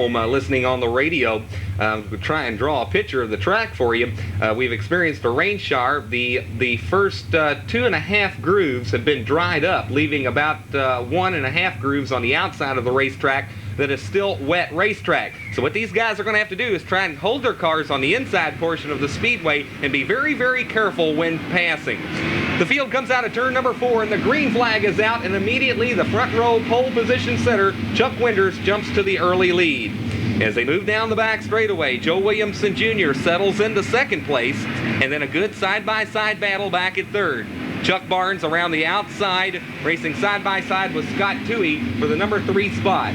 Listening on the radio, we try and draw a picture of the track for you. We've experienced a rain shower. The first 2.5 grooves have been dried up, leaving about 1.5 grooves on the outside of the racetrack that is still wet racetrack. So what these guys are going to have to do is try and hold their cars on the inside portion of the speedway and be very, very careful when passing. The field comes out of turn number 4, and the green flag is out, and immediately the front row pole position setter, Chuck Winders, jumps to the early lead. As they move down the back straightaway, Joe Williamson Jr. settles into second place, and then a good side-by-side battle back at third. Chuck Barnes around the outside, racing side-by-side with Scott Toohey for the number 3 spot.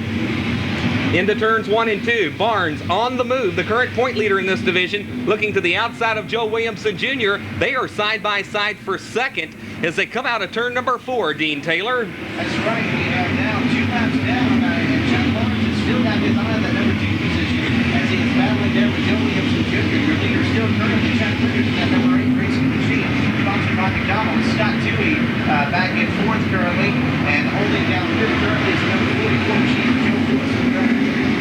Into turns 1 and 2, Barnes on the move, the current point leader in this division, looking to the outside of Joe Williamson Jr. They are side-by-side for second as they come out of turn number 4, Dean Taylor. That's right, we have now 2 laps down, and Chuck Barnes has still got his eye on that number 2 position as he is battling there with Joe Williamson Jr. Your leader still currently Chuck Winders in that number 8 racing machine, sponsored by McDonald's. Scott Toohey back in 4th currently, and holding down 5th currently is number 44 machine, Joe Lewis.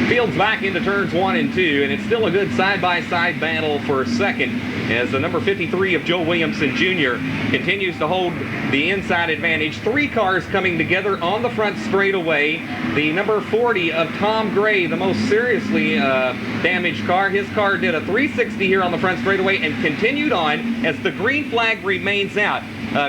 Field's back into turns 1 and 2, and it's still a good side-by-side battle for second as the number 53 of Joe Williamson Jr. continues to hold the inside advantage. 3 cars coming together on the front straightaway. The number 40 of Tom Gregg, the most seriously damaged car. His car did a 360 here on the front straightaway and continued on as the green flag remains out.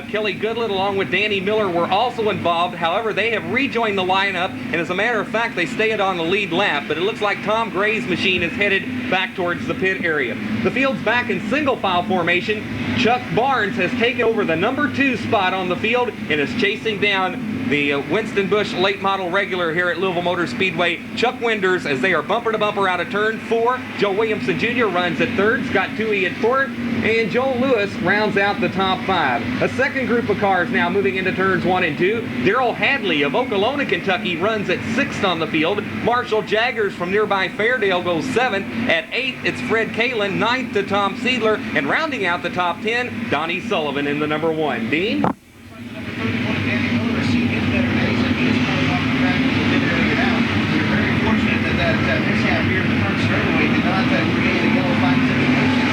Kelly Goodland along with Danny Miller were also involved. However, they have rejoined the lineup, and as a matter of fact, they stayed on the lead lap, but it looks like Tom Gregg's machine is headed back towards the pit area. The field's back in single file formation. Chuck Barnes has taken over the number 2 spot on the field and is chasing down the Winston Bush late model regular here at Louisville Motor Speedway, Chuck Winders, as they are bumper to bumper out of turn 4. Joe Williamson Jr. runs at 3rd, Scott Toohey at 4th, and Joe Lewis rounds out the top 5. A second group of cars now moving into turns 1 and 2. Daryl Hadley of Okolona, Kentucky runs at 6th on the field. Marshall Jaggers from nearby Fairdale goes 7th. At 8th, it's Fred Kalin, 9th to Tom Seidler, and rounding out the top 10, Donnie Sullivan in the number 1. Dean? Mishap here in the front straightaway did not create a yellow flag situation.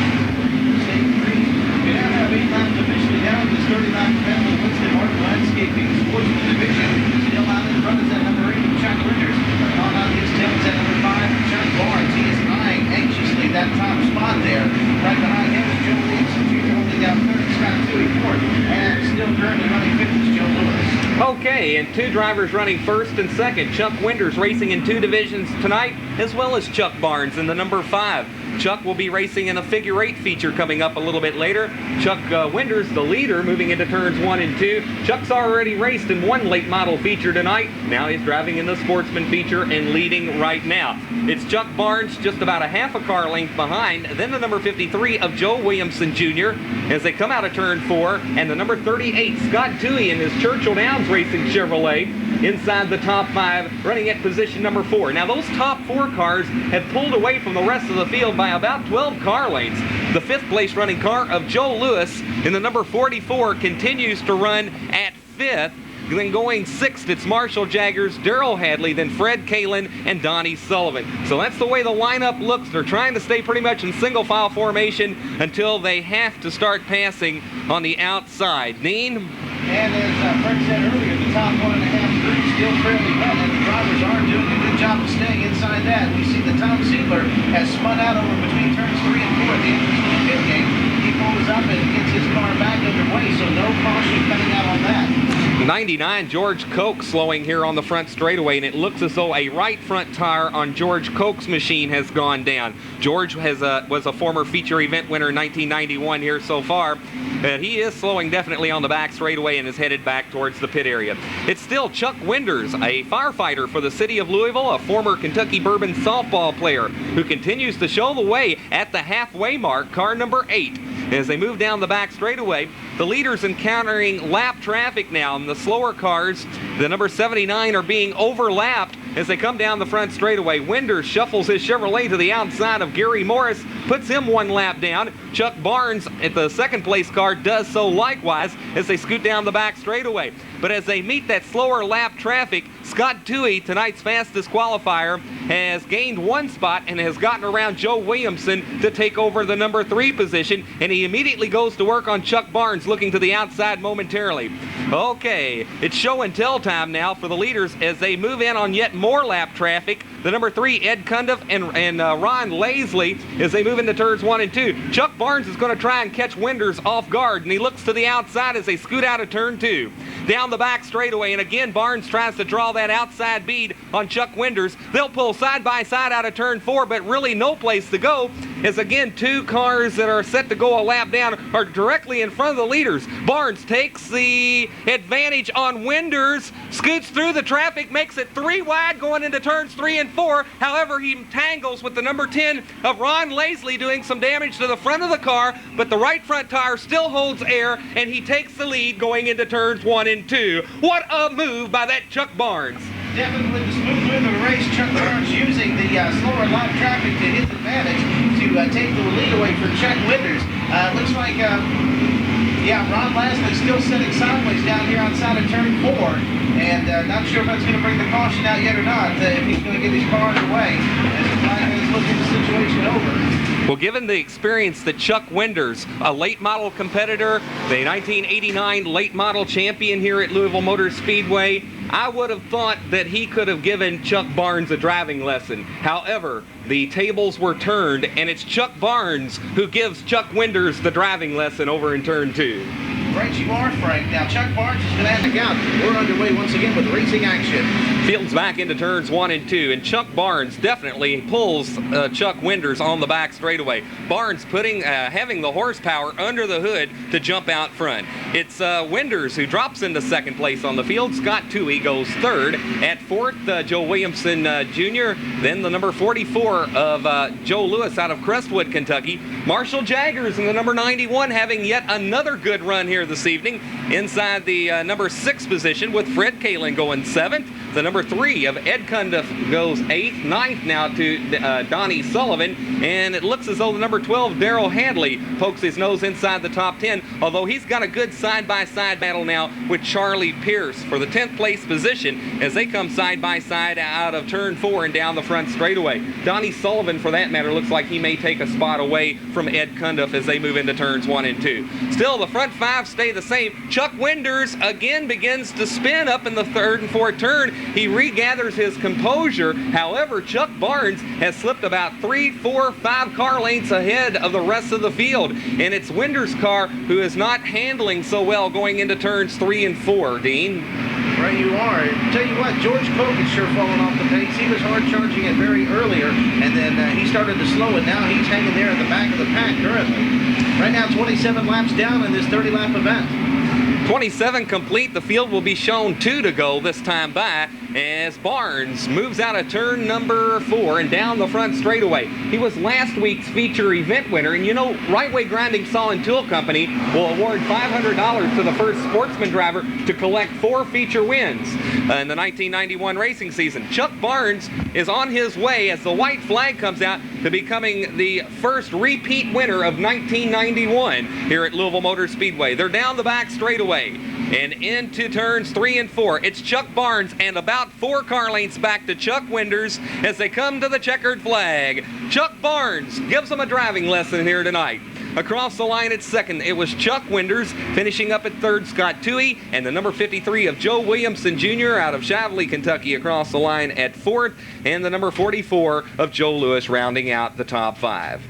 We now have 8 laps officially down this 30-lap event with Winston Martin Landscaping Sportsman division. Still out in front is that number 8, Chuck Winders. On out his tail is that number 5, Chuck Barnes. He is eyeing anxiously that top spot there. Right behind him is Joe Williamson Jr. holding down 3rd, Scott Toohey 4th, and still currently running 5th is Joe Lewis. Okay, and 2 drivers running 1st and 2nd. Chuck Winders racing in 2 divisions tonight, as well as Chuck Barnes in the number 5. Chuck will be racing in a figure 8 feature coming up a little bit later. Chuck Winders, the leader, moving into turns 1 and 2. Chuck's already raced in 1 late model feature tonight. Now he's driving in the Sportsman feature and leading right now. It's Chuck Barnes just about a half a car length behind, then the number 53 of Joe Williamson Jr. as they come out of turn 4, and the number 38, Scott Toohey in his Churchill Downs Racing Chevrolet inside the top 5, running at position number 4. Now those top 4 cars have pulled away from the rest of the field by about 12 car lengths. The 5th place running car of Joe Lewis in the number 44 continues to run at 5th. Then going 6th, it's Marshall Jaggers, Daryl Hadley, then Fred Kalin, and Donnie Sullivan. So that's the way the lineup looks. They're trying to stay pretty much in single file formation until they have to start passing on the outside. Dean? And as Fred said earlier, the top 1.5 group still fairly wet, and the drivers are doing a good job of staying inside that. We see that Tom Seidler has spun out over between turns 3 and 4 at the entrance to the pit gate. He pulls up and gets his car back underway, so no caution coming out on that. 99 George Koch slowing here on the front straightaway, and it looks as though a right front tire on George Koch's machine has gone down. George was a former feature event winner in 1991 here so far, and he is slowing definitely on the back straightaway and is headed back towards the pit area. It's still Chuck Winders, a firefighter for the city of Louisville, a former Kentucky Bourbon softball player who continues to show the way at the halfway mark, car number 8. As they move down the back straightaway, the leaders encountering lap traffic now, and the slower cars, the number 79, are being overlapped as they come down the front straightaway. Winders shuffles his Chevrolet to the outside of Gary Morris, puts him one lap down. Chuck Barnes at the second place car does so likewise as they scoot down the back straightaway. But as they meet that slower lap traffic, Scott Toohey, tonight's fastest qualifier, has gained one spot and has gotten around Joe Williamson to take over the number 3 position, and he immediately goes to work on Chuck Barnes, looking to the outside momentarily. Okay, it's show and tell time now for the leaders as they move in on yet more lap traffic. The number 3, Ed Cundiff and Ron Lasley, as they move into turns 1 and 2. Chuck Barnes is going to try and catch Winders off guard, and he looks to the outside as they scoot out of turn 2. Down the back straightaway, and again Barnes tries to draw that outside bead on Chuck Winders. They'll pull side by side out of turn 4, but really no place to go, as again 2 cars that are set to go a lap down are directly in front of the leaders. Barnes takes the advantage on Winders, scoots through the traffic, makes it 3 wide going into turns 3 and 4. However, he tangles with the number 10 of Ron Lasley, doing some damage to the front of the car, but the right front tire still holds air, and he takes the lead going into turns 1 and 2. What a move by that Chuck Barnes. Definitely the smooth move of the race. Chuck Barnes using the slower lap traffic to his advantage to take the lead away from Chuck Winders. Looks like, Ron Lasley still sitting sideways down here outside of turn 4, and not sure if that's going to bring the caution out yet or not, if he's going to get his car underway, as the flag is looking the situation over. Well, given the experience that Chuck Winders, a late model competitor, the 1989 late model champion here at Louisville Motor Speedway, I would have thought that he could have given Chuck Barnes a driving lesson. However, the tables were turned, and it's Chuck Barnes who gives Chuck Winders the driving lesson over in turn 2. Right you are, Frank. Now Chuck Barnes is going to have to count. We're underway once again with racing action. Fields back into turns 1 and 2, and Chuck Barnes definitely pulls Chuck Winders on the back straightaway. Barnes having the horsepower under the hood to jump out front. It's Winders who drops into second place on the field. Scott Toohey goes third. At fourth, Joe Williamson Jr., then the number 44 of Joe Lewis out of Crestwood, Kentucky. Marshall Jaggers in the number 91 having yet another good run here this evening inside the number 6 position, with Fred Kalin going 7th. The number 3 of Ed Cundiff goes 8th. 9th now to Donnie Sullivan, and it looks as though the number 12 Darrell Hadley pokes his nose inside the top 10, although he's got a good side-by-side battle now with Charlie Pierce for the 10th place position as they come side-by-side out of turn 4 and down the front straightaway. Donnie Sullivan, for that matter, looks like he may take a spot away from Ed Cundiff as they move into turns 1 and 2. Still, the front 5 stay the same. Chuck Winders again begins to spin up in the 3rd and 4th turn. He regathers his composure. However, Chuck Barnes has slipped about 3, 4, 5 car lengths ahead of the rest of the field, and it's Winders' car who is not handling so well going into turns 3 and 4, Dean. Right you are. Tell you what, George Koch has sure fallen off the pace. He was hard charging it very earlier, and then he started to slow it. Now he's hanging there at the back of the pack currently. Right now, 27 laps down in this 30-lap event. 27 complete. The field will be shown 2 to go this time by as Barnes moves out of turn number 4 and down the front straightaway. He was last week's feature event winner, and you know, Right Way Grinding Saw and Tool Company will award $500 to the first Sportsman driver to collect 4 feature wins in the 1991 racing season. Chuck Barnes is on his way as the white flag comes out to becoming the first repeat winner of 1991 here at Louisville Motor Speedway. They're down the back straightaway and into turns 3 and 4. It's Chuck Barnes and about 4 car lengths back to Chuck Winders as they come to the checkered flag. Chuck Barnes gives them a driving lesson here tonight. Across the line at second, it was Chuck Winders. Finishing up at third, Scott Toohey, and the number 53 of Joe Williamson Jr. out of Chavley, Kentucky across the line at fourth, and the number 44 of Joe Lewis rounding out the top 5.